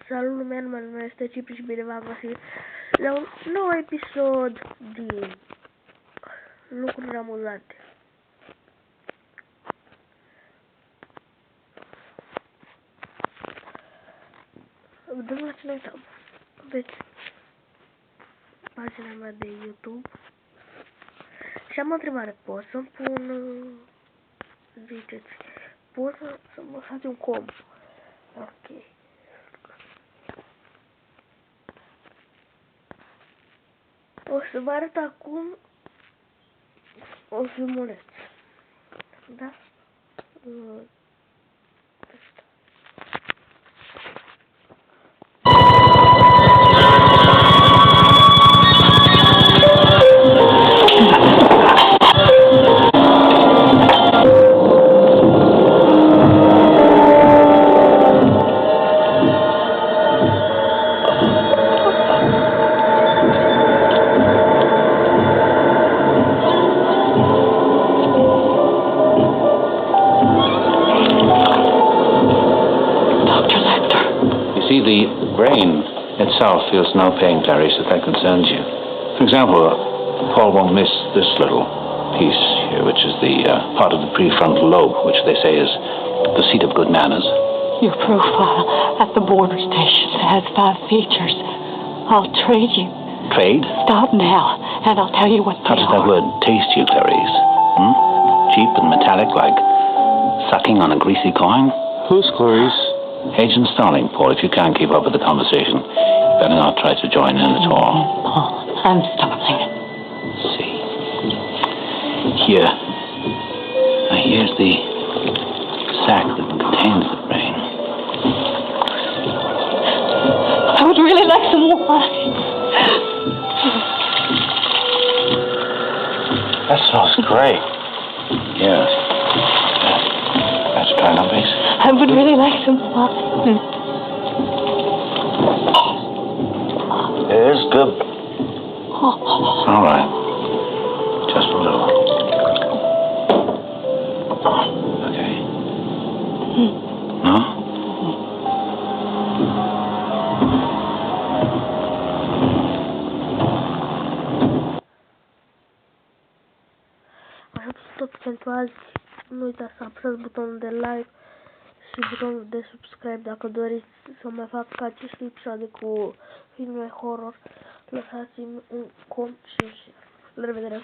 Salut lumea, numele meu este Cipi și bine v-am găsit la un nou episod din lucruri amuzante. Vedem la ce ne uităm. Aveți pagina mea de YouTube și am o întrebare. Pot să-mi pun, ziceți, pot să mă faci un combo? Ok. O să vă arăt acum o filmuleț. Da? The brain itself feels no pain, Clarice, if that concerns you. For example, Paul won't miss this little piece here, which is the part of the prefrontal lobe, which they say is the seat of good manners. Your profile at the border station has 5 features. I'll trade you. Trade? Stop now, and I'll tell you what they are. How does that word taste you, Clarice? Cheap and metallic, like sucking on a greasy coin? Who's Clarice? Agent Starling, Paul. If you can't keep up with the conversation, you better not try to join in at all. Paul, I'm Starling. See. Here. Now here's the sac that contains the brain. I would really like some wine. That smells great. Yes. Let's try now, please. I would really like some wine. It is good. All right. Just a little. Okay. No? Așa tot pentru azi. Nu uitați să apăsați butonul de like și butonul de subscribe dacă doriți să mai fac aceste episoade cu filme horror. Lăsați-mi un com și un share. La revedere!